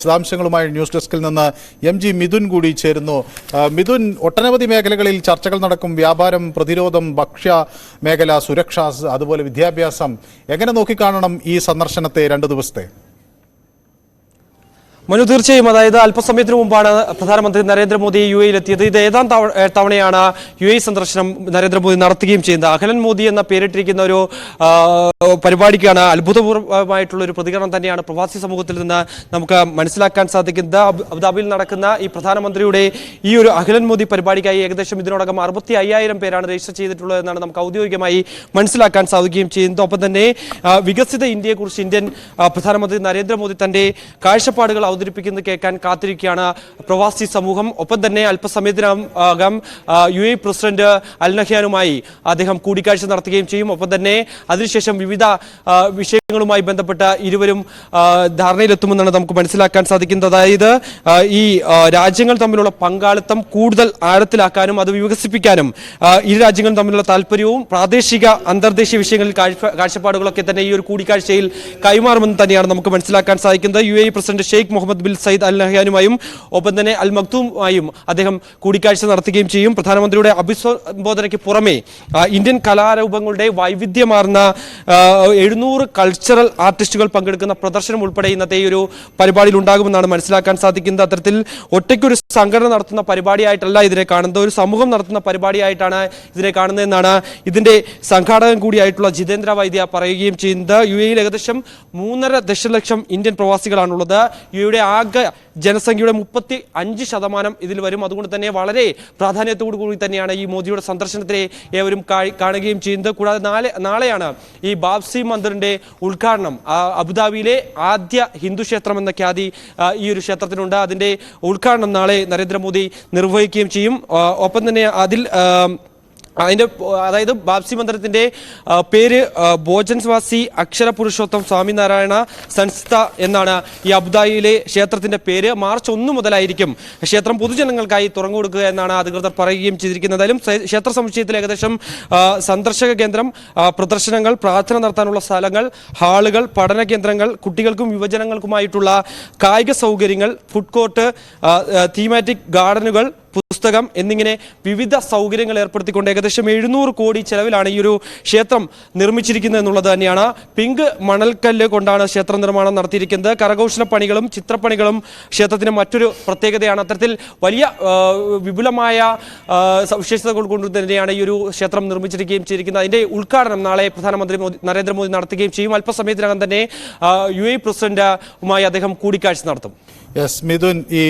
വിശദാംശങ്ങളുമായി ന്യൂസ് ഡെസ്കിൽ നിന്ന് MG മിഥുൻ കൂടി ചേരുന്നു. മിഥുൻ, ഒട്ടനവധി മേഖലകളിൽ ചർച്ചകൾ നടക്കും. വ്യാപാരം, പ്രതിരോധം, ഭക്ഷ്യ മേഖല, സുരക്ഷ, അതുപോലെ വിദ്യാഭ്യാസം. എങ്ങനെ നോക്കിക്കാണണം ഈ സന്ദർശനത്തെ 2 ദിവസത്തെ? മനു, തീർച്ചയായും അതായത് അല്പസമയത്തിന് മുമ്പാണ് പ്രധാനമന്ത്രി നരേന്ദ്രമോദി UAE എത്തിയത്. ഇത് ഏതാം തവണയാണ് UAE സന്ദർശനം നരേന്ദ്രമോദി നടത്തുകയും ചെയ്യുന്നത്. അഖിലൻ മോദി എന്ന പേരിട്ടിരിക്കുന്ന ഒരു പരിപാടിക്കാണ് അത്ഭുതപൂർവമായിട്ടുള്ള ഒരു പ്രതികരണം തന്നെയാണ് പ്രവാസി സമൂഹത്തിൽ നിന്ന് നമുക്ക് മനസ്സിലാക്കാൻ സാധിക്കുന്നത്. അബുദാബിയിൽ നടക്കുന്ന ഈ പ്രധാനമന്ത്രിയുടെ ഈ ഒരു അഖിലൻ മോദി പരിപാടിക്കായി ഏകദേശം ഇതിനോടകം 65,000 പേരാണ് രജിസ്റ്റർ ചെയ്തിട്ടുള്ളത് എന്നാണ് നമുക്ക് ഔദ്യോഗികമായി മനസ്സിലാക്കാൻ സാധിക്കുകയും ചെയ്യുന്നത്. ഒപ്പം തന്നെ വികസിത ഇന്ത്യയെക്കുറിച്ച് ഇന്ത്യൻ പ്രധാനമന്ത്രി നരേന്ദ്രമോദി തന്റെ കാഴ്ചപ്പാടുകൾ അവതരിപ്പിക്കുന്നത് കേൾക്കാൻ കാത്തിരിക്കുകയാണ് പ്രവാസി സമൂഹം. ഒപ്പം തന്നെ അല്പസമയത്തിനകം UAE പ്രസിഡന്റ് അൽ നഹ്യാനുമായി അദ്ദേഹം കൂടിക്കാഴ്ച നടത്തുകയും ചെയ്യും. ഒപ്പം തന്നെ അതിനുശേഷം വിവിധ വിഷയങ്ങളുമായി ബന്ധപ്പെട്ട ഇരുവരും ധാരണയിലെത്തുമെന്നാണ് നമുക്ക് മനസ്സിലാക്കാൻ സാധിക്കുന്നത്. അതായത് ഈ രാജ്യങ്ങൾ തമ്മിലുള്ള പങ്കാളിത്തം കൂടുതൽ ആഴത്തിലാക്കാനും അത് വികസിപ്പിക്കാനും ഇരു രാജ്യങ്ങളും തമ്മിലുള്ള താല്പര്യവും പ്രാദേശിക അന്തർദേശീയ വിഷയങ്ങളിൽ കാഴ്ചപ്പാടുകളൊക്കെ തന്നെ ഈ ഒരു കൂടിക്കാഴ്ചയിൽ കൈമാറുമെന്ന് തന്നെയാണ് നമുക്ക് മനസ്സിലാക്കാൻ സാധിക്കുന്നത്. UAE president Sheikh Mohammed bin Zayed Al നഹ്യാനുമായും ഒപ്പം തന്നെ അൽ മക്തൂമുമായും അദ്ദേഹം കൂടിക്കാഴ്ച നടത്തുകയും ചെയ്യും. പ്രധാനമന്ത്രിയുടെ അഭിസംബോധനയ്ക്ക് പുറമെ ഇന്ത്യൻ കലാരൂപങ്ങളുടെ വൈവിധ്യമാർന്ന 700 കൾച്ചറൽ ആർട്ടിസ്റ്റുകൾ പങ്കെടുക്കുന്ന പ്രദർശനം ഉൾപ്പെടെ ഇന്നത്തെ ഈ ഒരു പരിപാടിയിൽ ഉണ്ടാകുമെന്നാണ് മനസ്സിലാക്കാൻ സാധിക്കുന്നത്. അത്തരത്തിൽ ഒറ്റയ്ക്കൊരു സംഘടന നടത്തുന്ന പരിപാടിയായിട്ടല്ല ഇതിനെ കാണുന്നത്, ഒരു സമൂഹം നടത്തുന്ന പരിപാടിയായിട്ടാണ് ഇതിനെ കാണുന്നതെന്നാണ് ഇതിന്റെ സംഘാടകൻ കൂടിയായിട്ടുള്ള ജിതേന്ദ്ര വൈദ്യ പറയുകയും ചെയ്യുന്നത്. UAE ഏകദേശം 3.5 ദശലക്ഷം ഇന്ത്യൻ പ്രവാസികളാണുള്ളത്. UAE ആകെ ജനസംഖ്യയുടെ 35% ഇതിൽ വരും. അതുകൊണ്ട് തന്നെ വളരെ പ്രാധാന്യത്തോടു കൂടി തന്നെയാണ് ഈ മോദിയുടെ സന്ദർശനത്തിനെ ഏവരും കാണുകയും ചെയ്യുന്നത്. കൂടാതെ നാളെയാണ് ഈ ബാബ്സി മന്ദിറിന്റെ ഉദ്ഘാടനം. അബുദാബിയിലെ ആദ്യ ഹിന്ദു ക്ഷേത്രം എന്ന ഖ്യാതി ഈ ഒരു ക്ഷേത്രത്തിനുണ്ട്. അതിന്റെ ഉദ്ഘാടനം നാളെ നരേന്ദ്രമോദി നിർവഹിക്കുകയും ചെയ്യും. ഒപ്പം തന്നെ അതായത് ബാബ്സി മന്ദിരത്തിന്റെ പേര് ഭോജൻവാസി അക്ഷര പുരുഷോത്തം സ്വാമിനാരായണ സംസ്ഥ എന്നാണ് ഈ അബുദാബിയിലെ ക്ഷേത്രത്തിന്റെ പേര്. മാർച്ച് 1 മുതലായിരിക്കും ക്ഷേത്രം പൊതുജനങ്ങൾക്കായി തുറന്നു കൊടുക്കുക എന്നാണ് അധികൃതർ പറയുകയും ചെയ്തിരിക്കുന്നത്. എന്തായാലും ക്ഷേത്ര സമുച്ചയത്തിൽ ഏകദേശം സന്ദർശക കേന്ദ്രം, പ്രദർശനങ്ങൾ, പ്രാർത്ഥന നടത്താനുള്ള സ്ഥലങ്ങൾ, ഹാളുകൾ, പഠന കേന്ദ്രങ്ങൾ, കുട്ടികൾക്കും യുവജനങ്ങൾക്കുമായിട്ടുള്ള കായിക സൗകര്യങ്ങൾ, ഫുഡ് കോർട്ട്, തീമാറ്റിക് ഗാർഡനുകൾ, പുസ്തകം എന്നിങ്ങനെ വിവിധ സൗകര്യങ്ങൾ ഏർപ്പെടുത്തിക്കൊണ്ട് ഏകദേശം 700 കോടി ചെലവിലാണ് ഈ ഒരു ക്ഷേത്രം നിർമ്മിച്ചിരിക്കുന്നത് എന്നുള്ളത് തന്നെയാണ്. പിങ്ക് മണൽക്കല്ല് കൊണ്ടാണ് ക്ഷേത്ര നിർമ്മാണം നടത്തിയിരിക്കുന്നത്. കരകൗശല പണികളും ചിത്രപ്പണികളും ക്ഷേത്രത്തിന് മറ്റൊരു പ്രത്യേകതയാണ്. അത്തരത്തിൽ വലിയ വിപുലമായ സവിശേഷതകൾ കൊണ്ട് തന്നെയാണ് ഈ ഒരു ക്ഷേത്രം നിർമ്മിച്ചിരിക്കുകയും ചെയ്തിരിക്കുന്നത്. അതിന്റെ ഉദ്ഘാടനം നാളെ പ്രധാനമന്ത്രി നരേന്ദ്രമോദി നടത്തുകയും ചെയ്യും. അല്പസമയത്തിനകം തന്നെ UAE പ്രസിഡന്റുമായി അദ്ദേഹം കൂടിക്കാഴ്ച നടത്തും. മിഥുൻ, ഈ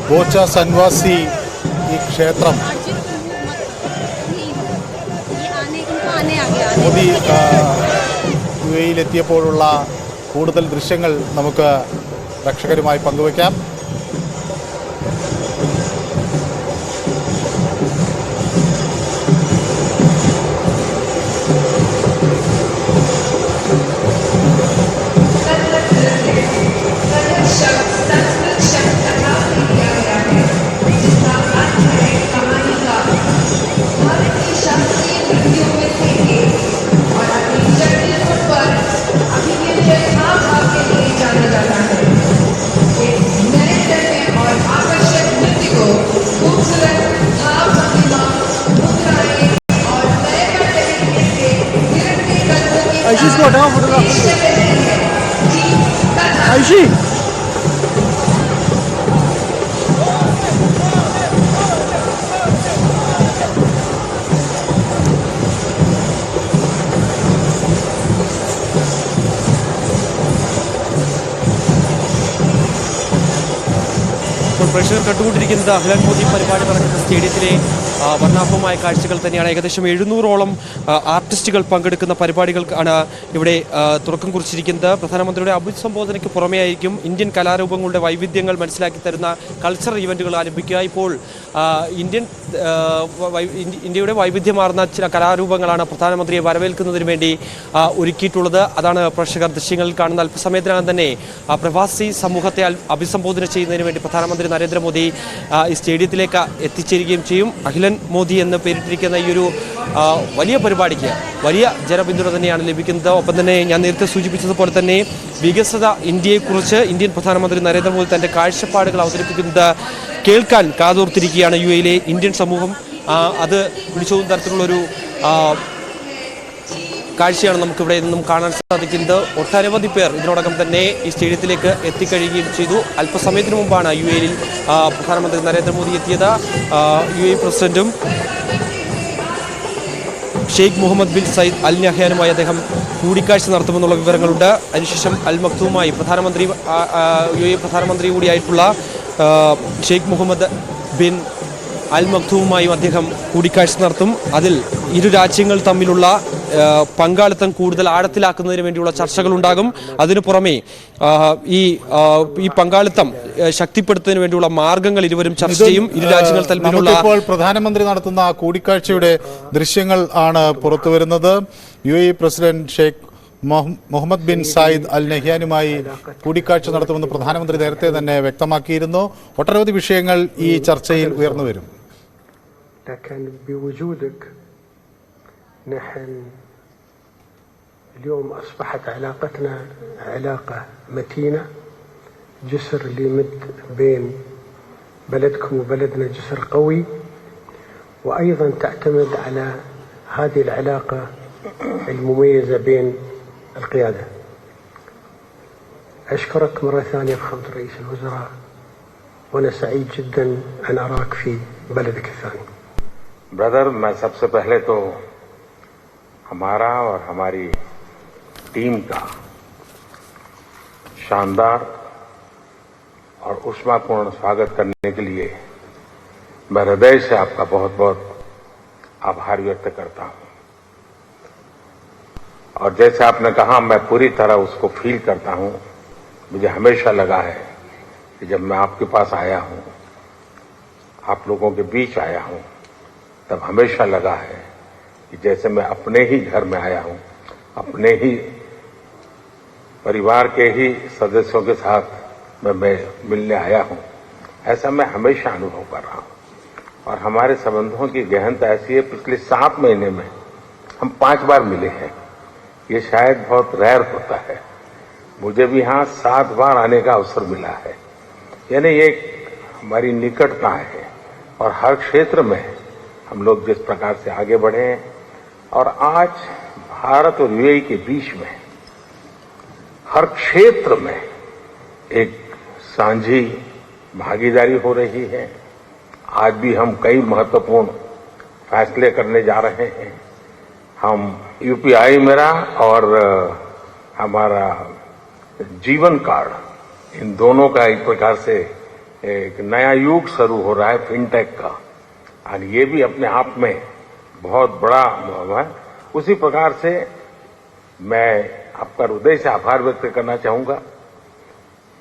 ബോച്ച സൻവാസി ഈ ക്ഷേത്രം മോദി UAE-യിലെത്തിയപ്പോഴുള്ള കൂടുതൽ ദൃശ്യങ്ങൾ നമുക്ക് പ്രേക്ഷകരുമായി പങ്കുവയ്ക്കാം. Aishi's got a photographer. Aishi. പ്രേക്ഷകർ കണ്ടുകൊണ്ടിരിക്കുന്നത് അഖിലൻ മോദി പരിപാടി നടക്കുന്ന സ്റ്റേഡിയത്തിലെ വർണ്ണാഭമായ കാഴ്ചകൾ തന്നെയാണ്. ഏകദേശം 700ഓളം ആർട്ടിസ്റ്റുകൾ പങ്കെടുക്കുന്ന പരിപാടികൾക്കാണ് ഇവിടെ തുടക്കം കുറിച്ചിരിക്കുന്നത്. പ്രധാനമന്ത്രിയുടെ അഭിസംബോധനയ്ക്ക് പുറമേ ആയിരിക്കും ഇന്ത്യൻ കലാരൂപങ്ങളുടെ വൈവിധ്യങ്ങൾ മനസ്സിലാക്കി തരുന്ന കൾച്ചറൽ ഇവന്റുകൾ ആരംഭിക്കുക. ഇപ്പോൾ ഇന്ത്യയുടെ വൈവിധ്യമാർന്ന ചില കലാരൂപങ്ങളാണ് പ്രധാനമന്ത്രിയെ വരവേൽക്കുന്നതിന് വേണ്ടി ഒരുക്കിയിട്ടുള്ളത്. അതാണ് പ്രേക്ഷകർ ദൃശ്യങ്ങളിൽ കാണുന്ന. അല്പസമയത്തിനകം തന്നെ പ്രവാസി സമൂഹത്തെ അഭിസംബോധന ചെയ്യുന്നതിന് വേണ്ടി പ്രധാനമന്ത്രി നരേന്ദ്രമോദി ഈ സ്റ്റേഡിയത്തിലേക്ക് എത്തിച്ചേരുകയും ചെയ്യും. അഖിലൻ മോദി എന്ന് പേരിട്ടിരിക്കുന്ന ഈ ഒരു വലിയ പരിപാടിക്ക് വലിയ ജനപിന്തുണ തന്നെയാണ് ലഭിക്കുന്നത്. ഒപ്പം തന്നെ ഞാൻ നേരത്തെ സൂചിപ്പിച്ചതുപോലെ തന്നെ വികസിത ഇന്ത്യയെക്കുറിച്ച് ഇന്ത്യൻ പ്രധാനമന്ത്രി നരേന്ദ്രമോദി തൻ്റെ കാഴ്ചപ്പാടുകൾ അവതരിപ്പിക്കുന്നത് കേൾക്കാൻ കാതോർത്തിരിക്കുകയാണ് യു എയിലെ ഇന്ത്യൻ സമൂഹം. അത് വിളിച്ചോതും തരത്തിലുള്ളൊരു കാഴ്ചയാണ് നമുക്കിവിടെ നിന്നും കാണാൻ സാധിക്കുന്നത്. ഒട്ടനവധി പേർ ഇതിനോടകം തന്നെ ഈ സ്റ്റേഡിയത്തിലേക്ക് എത്തിക്കഴിയുകയും ചെയ്തു. അല്പസമയത്തിന് മുമ്പാണ് യു എയിൽ പ്രധാനമന്ത്രി നരേന്ദ്രമോദി എത്തിയത്. യു എ പ്രസിഡന്റും Sheikh Mohammed bin Zayed Al നഹ്യാനുമായി അദ്ദേഹം കൂടിക്കാഴ്ച നടത്തുമെന്നുള്ള വിവരങ്ങളുണ്ട്. അതിനുശേഷം അൽ മക്തൂമായി യു എ പ്രധാനമന്ത്രി കൂടിയായിട്ടുള്ള ഷെയ്ഖ് മുഹമ്മദ് ബിൻ അൽ മക്തൂമുമായും അദ്ദേഹം കൂടിക്കാഴ്ച നടത്തും. അതിൽ ഇരു രാജ്യങ്ങൾ തമ്മിലുള്ള പങ്കാളിത്തം കൂടുതൽ ആഴത്തിലാക്കുന്നതിന് വേണ്ടിയുള്ള ചർച്ചകളുണ്ടാകും. അതിനു പുറമെ ഈ പങ്കാളിത്തം ശക്തിപ്പെടുത്തുന്നതിന് വേണ്ടിയുള്ള മാർഗങ്ങൾ ഇരുവരും ചർച്ച ചെയ്യും. ഇരു രാജ്യങ്ങൾ തമ്മിലുള്ള പ്രധാനമന്ത്രി നടത്തുന്ന കൂടിക്കാഴ്ചയുടെ ദൃശ്യങ്ങൾ ആണ് പുറത്തുവരുന്നത്. U A president Sheikh Mohammed bin Zayed Al നഹ്യാനുമായി കൂടിക്കാഴ്ച നടത്തുമെന്ന് പ്രധാനമന്ത്രി നേരത്തെ തന്നെ വ്യക്തമാക്കിയിരുന്നു. ഒട്ടനവധി വിഷയങ്ങൾ ഈ ചർച്ചയിൽ ഉയർന്നു വരും. لكن بوجودك نحن اليوم أصبحت علاقتنا علاقة متينة، جسر اللي يمد بين بلدكم وبلدنا جسر قوي، وأيضا تعتمد على هذه العلاقة المميزة بين القيادة. أشكرك مرة ثانية فخامة رئيس الوزراء، وأنا سعيد جدا أن أراك في بلدك الثاني. ब्रदर, मैं सबसे पहले तो हमारा और हमारी टीम का शानदार और ऊष्मापूर्ण स्वागत करने के लिए मैं हृदय से आपका बहुत बहुत आभार व्यक्त करता हूं। और जैसे आपने कहा, मैं पूरी तरह उसको फील करता हूं। मुझे हमेशा लगा है कि जब मैं आपके पास आया हूं, आप लोगों के बीच आया हूं, तब हमेशा लगा है कि जैसे मैं अपने ही घर में आया हूं, अपने ही परिवार के ही सदस्यों के साथ मैं मिलने आया हूं। ऐसा मैं हमेशा अनुभव कर रहा हूं। और हमारे संबंधों की गहनता ऐसी है, पिछले 7 महीने में हम 5 बार मिले हैं। ये शायद बहुत रेयर होता है। मुझे भी यहाँ 7 बार आने का अवसर मिला है। यानी ये हमारी निकटता है। और हर क्षेत्र में हम लोग जिस प्रकार से आगे बढ़े हैं, और आज भारत और यूएई के बीच में हर क्षेत्र में एक सांझी भागीदारी हो रही है। आज भी हम कई महत्वपूर्ण फैसले करने जा रहे हैं। हम यूपीआई मेरा और हमारा जीवन कार्ड, इन दोनों का एक प्रकार से एक नया युग शुरू हो रहा है फिनटेक का, और ये भी अपने आप में बहुत बड़ा है। उसी प्रकार से मैं आपका हृदय से आभार व्यक्त करना चाहूंगा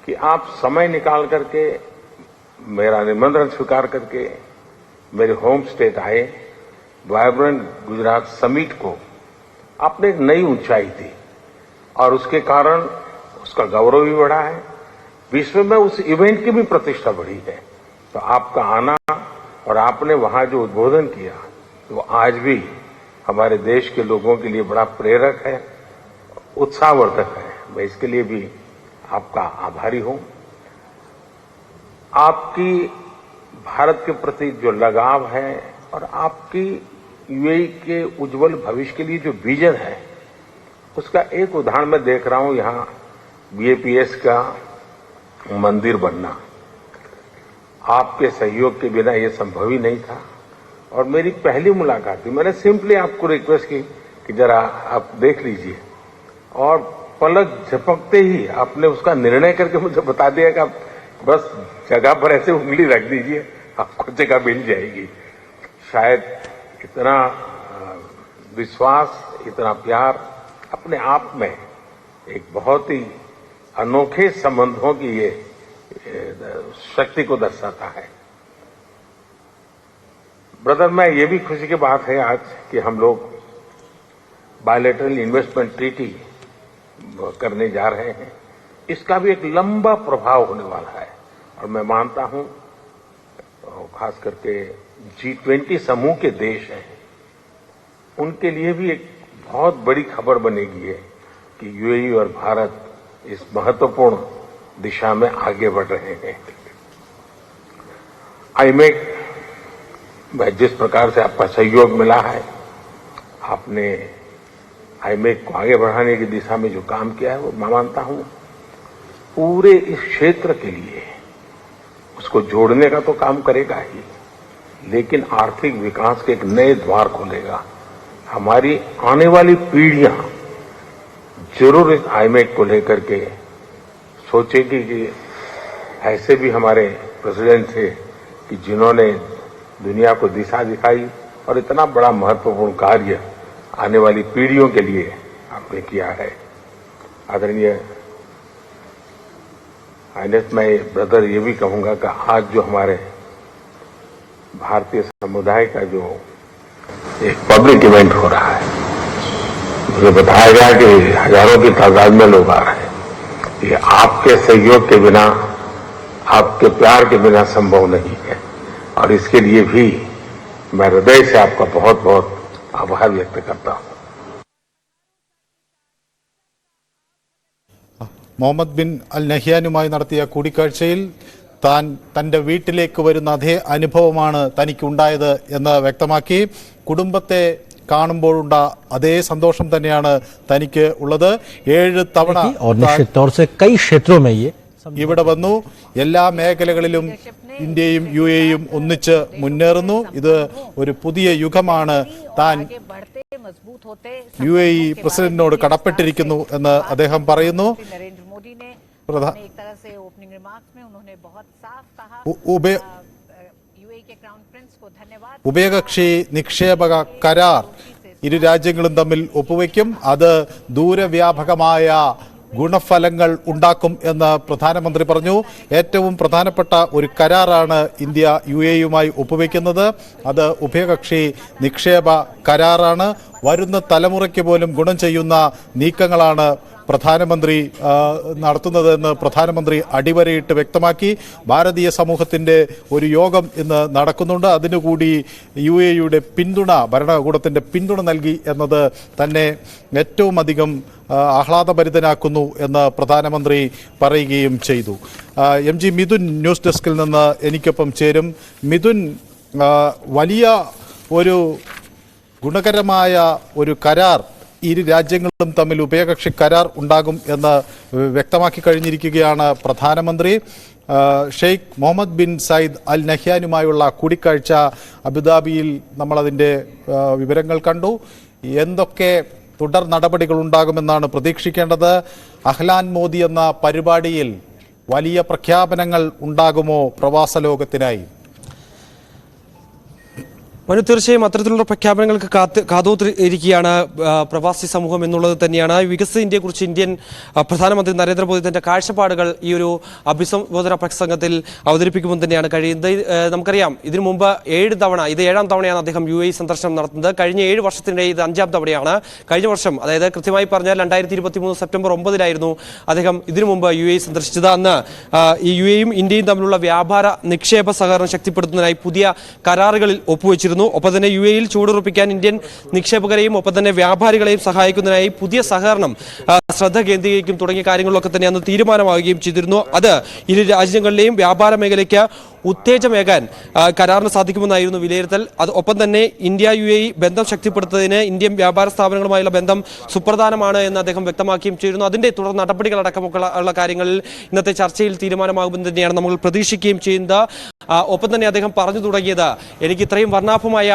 कि आप समय निकाल करके मेरा निमंत्रण स्वीकार करके मेरे होम स्टेट आए। वाइब्रेंट गुजरात समिट को आपने एक नई ऊंचाई दी, और उसके कारण उसका गौरव भी बढ़ा है। विश्व में उस इवेंट की भी प्रतिष्ठा बढ़ी है। तो आपका आना और आपने वहां जो उद्बोधन किया, वो आज भी हमारे देश के लोगों के लिए बड़ा प्रेरक है, उत्साहवर्धक है। मैं इसके लिए भी आपका आभारी हूं। आपकी भारत के प्रति जो लगाव है और आपकी यूएई के उज्जवल भविष्य के लिए जो विजन है, उसका एक उदाहरण मैं देख रहा हूं। यहां बीएपीएस का मंदिर बनना आपके सहयोग के बिना यह संभव ही नहीं था। और मेरी पहली मुलाकात थी, मैंने सिंपली आपको रिक्वेस्ट की कि जरा आप देख लीजिए, और पलक झपकते ही आपने उसका निर्णय करके मुझे बता दिया कि आप बस जगह पर ऐसे उंगली रख दीजिए, आपको जगह मिल जाएगी। शायद इतना विश्वास, इतना प्यार अपने आप में एक बहुत ही अनोखे संबंधों की ये शक्ति को दर्शाता है। ब्रदर, मैं ये भी खुशी की बात है आज कि हम लोग बायलैटरल इन्वेस्टमेंट ट्रीटी करने जा रहे हैं। इसका भी एक लंबा प्रभाव होने वाला है, और मैं मानता हूं खास करके G20 समूह के देश हैं, उनके लिए भी एक बहुत बड़ी खबर बनेगी है कि यूएई और भारत इस महत्वपूर्ण दिशा में आगे बढ़ रहे हैं। आईमेक में जिस प्रकार से आपका सहयोग मिला है, आपने आईमेक को आगे बढ़ाने की दिशा में जो काम किया है वो मैं मानता हूं पूरे इस क्षेत्र के लिए उसको जोड़ने का तो काम करेगा ही, लेकिन आर्थिक विकास के एक नए द्वार खोलेगा। हमारी आने वाली पीढ़ियां जरूर इस आईमेक को लेकर के सोचेगी कि ऐसे भी हमारे प्रेसिडेंट थे कि जिन्होंने दुनिया को दिशा दिखाई और इतना बड़ा महत्वपूर्ण कार्य आने वाली पीढ़ियों के लिए आपने किया है। आदरणीय आईनेस, मैं ब्रदर ये भी कहूंगा कि आज जो हमारे भारतीय समुदाय का जो एक पब्लिक इवेंट हो रहा है, मुझे बताया गया कि हजारों की तादाद में लोग आ रहे हैं। ये आपके सहयोग के बिना, आपके प्यार के बिना संभव नहीं है, और इसके लिए भी मैं हृदय से आपका बहुत बहुत आभार व्यक्त करता हूं। മുഹമ്മദ് ബിൻ അൽ നഹ്യാനുമായി നടത്തിയ കൂടിക്കാഴ്ചയിൽ തൻ്റെ വീട്ടിലേക്ക് വരുന്ന അതേ അനുഭവമാണ് തനിക്കുണ്ടായത് എന്ന് വ്യക്തമാക്കി. കുടുംബത്തെ കാണുമ്പോഴുണ്ട അതേ സന്തോഷം തന്നെയാണ് തനിക്ക് ഉള്ളത്. 7 തവണ ഇവിടെ വന്നു. എല്ലാ മേഖലകളിലും ഇന്ത്യയും യുഎഇയും ഒന്നിച്ച് മുന്നേറുന്നു. ഇത് ഒരു പുതിയ യുഗമാണ് താൻ യുഎഇ പ്രസിഡന്റിനോട് കടപ്പെട്ടിരിക്കുന്നു എന്ന് അദ്ദേഹം പറയുന്നു. ഉഭയകക്ഷി നിക്ഷേപക കരാർ ഇരു രാജ്യങ്ങളും തമ്മിൽ ഒപ്പുവെക്കും. അത് ദൂരവ്യാപകമായ ഗുണഫലങ്ങൾ ഉണ്ടാക്കും എന്ന് പ്രധാനമന്ത്രി പറഞ്ഞു. ഏറ്റവും പ്രധാനപ്പെട്ട ഒരു കരാറാണ് ഇന്ത്യ യുഎഇയുമായി ഒപ്പുവെക്കുന്നത്. അത് ഉഭയകക്ഷി നിക്ഷേപ കരാറാണ്. വരുന്ന തലമുറയ്ക്ക് പോലും ഗുണം ചെയ്യുന്ന നീക്കങ്ങളാണ് പ്രധാനമന്ത്രി നടത്തുന്നതെന്ന് പ്രധാനമന്ത്രി അടിവരയിട്ട് വ്യക്തമാക്കി. ഭാരതീയ സമൂഹത്തിൻ്റെ ഒരു യോഗം ഇന്ന് നടക്കുന്നുണ്ട്. അതിനുകൂടി യുഎഇയുടെ പിന്തുണ, ഭരണകൂടത്തിൻ്റെ പിന്തുണ നൽകി എന്നത് തന്നെ ഏറ്റവും അധികം ആഹ്ലാദഭരിതനാക്കുന്നു എന്ന് പ്രധാനമന്ത്രി പറയുകയും ചെയ്തു. MG മിഥുൻ ന്യൂസ് ഡെസ്കിൽ നിന്ന് എനിക്കൊപ്പം ചേരും. മിഥുൻ, വലിയ ഒരു ഗുണകരമായ ഒരു കരാർ ഇരു രാജ്യങ്ങളും തമ്മിൽ ഉഭയകക്ഷി കരാർ ഉണ്ടാകും എന്ന് വ്യക്തമാക്കി കഴിഞ്ഞിരിക്കുകയാണ് പ്രധാനമന്ത്രി. ഷെയ്ഖ് മുഹമ്മദ് ബിൻ സയ്യിദ് അൽ നഹ്യാനുമായുള്ള കൂടിക്കാഴ്ച അബുദാബിയിൽ നമ്മളതിൻ്റെ വിവരങ്ങൾ കണ്ടു. എന്തൊക്കെ തുടർ നടപടികൾ ഉണ്ടാകുമെന്നാണ് പ്രതീക്ഷിക്കേണ്ടത്? അഹ്ലാൻ മോദി എന്ന പരിപാടിയിൽ വലിയ പ്രഖ്യാപനങ്ങൾ ഉണ്ടാകുമോ പ്രവാസ ലോകത്തിനായി? തീർച്ചയായും അത്തരത്തിലുള്ള പ്രഖ്യാപനങ്ങൾക്ക് കാതോത്തിരിക്കുകയാണ് പ്രവാസി സമൂഹം എന്നുള്ളത് തന്നെയാണ്. വികസിത ഇന്ത്യയെക്കുറിച്ച് ഇന്ത്യൻ പ്രധാനമന്ത്രി നരേന്ദ്രമോദി തന്റെ കാഴ്ചപ്പാടുകൾ ഈ ഒരു അഭിസംബോധന പ്രസംഗത്തിൽ അവതരിപ്പിക്കുമ്പോൾ തന്നെയാണ് കഴിയുന്നത്. നമുക്കറിയാം, ഇതിനു മുമ്പ് 7 തവണ, ഇത് 7ാം തവണയാണ് അദ്ദേഹം യുഎഇ സന്ദർശനം നടത്തുന്നത്. കഴിഞ്ഞ 7 വർഷത്തിനിടെ ഇത് 5ാം തവണയാണ്. കഴിഞ്ഞ വർഷം, അതായത് കൃത്യമായി പറഞ്ഞാൽ 2023 സെപ്റ്റംബർ 9 അദ്ദേഹം ഇതിനു മുമ്പ് യുഎഇ സന്ദർശിച്ചത്. അന്ന് ഈ യുഎഇയും ഇന്ത്യയും തമ്മിലുള്ള വ്യാപാര നിക്ഷേപ സഹകരണം ശക്തിപ്പെടുത്തുന്നതിനായി പുതിയ കരാറുകളിൽ ഒപ്പുവെച്ചിരുന്നു. ഒപ്പം തന്നെ യുഎഇയിൽ ചൂടുറപ്പിക്കാൻ ഇന്ത്യൻ നിക്ഷേപകരെയും ഒപ്പം തന്നെ വ്യാപാരികളെയും സഹായിക്കുന്നതിനായി പുതിയ സഹകരണം ശ്രദ്ധ കേന്ദ്രീകരിക്കും തുടങ്ങിയ കാര്യങ്ങളിലൊക്കെ തന്നെ അന്ന് തീരുമാനമാവുകയും ചെയ്തിരുന്നു. അത് ഇരു രാജ്യങ്ങളിലെയും വ്യാപാര മേഖലയ്ക്ക് ഉത്തേജമേകാൻ കരാറിന് സാധിക്കുമെന്നായിരുന്നു വിലയിരുത്തൽ. ഒപ്പം തന്നെ ഇന്ത്യ യുഎഇ ബന്ധം ശക്തിപ്പെടുത്തുന്നതിന് ഇന്ത്യൻ വ്യാപാര സ്ഥാപനങ്ങളുമായുള്ള ബന്ധം സുപ്രധാനമാണ് എന്ന് അദ്ദേഹം വ്യക്തമാക്കുകയും ചെയ്തിരുന്നു. അതിന്റെ തുടർ നടപടികളടക്കമുള്ള കാര്യങ്ങളിൽ ഇന്നത്തെ ചർച്ചയിൽ തീരുമാനമാകുമെന്ന് തന്നെയാണ് നമ്മൾ പ്രതീക്ഷിക്കുകയും ചെയ്യുന്നത്. ഒപ്പം തന്നെ അദ്ദേഹം പറഞ്ഞു തുടങ്ങിയത്, എനിക്ക് ഇത്രയും വർണ്ണാഭമായ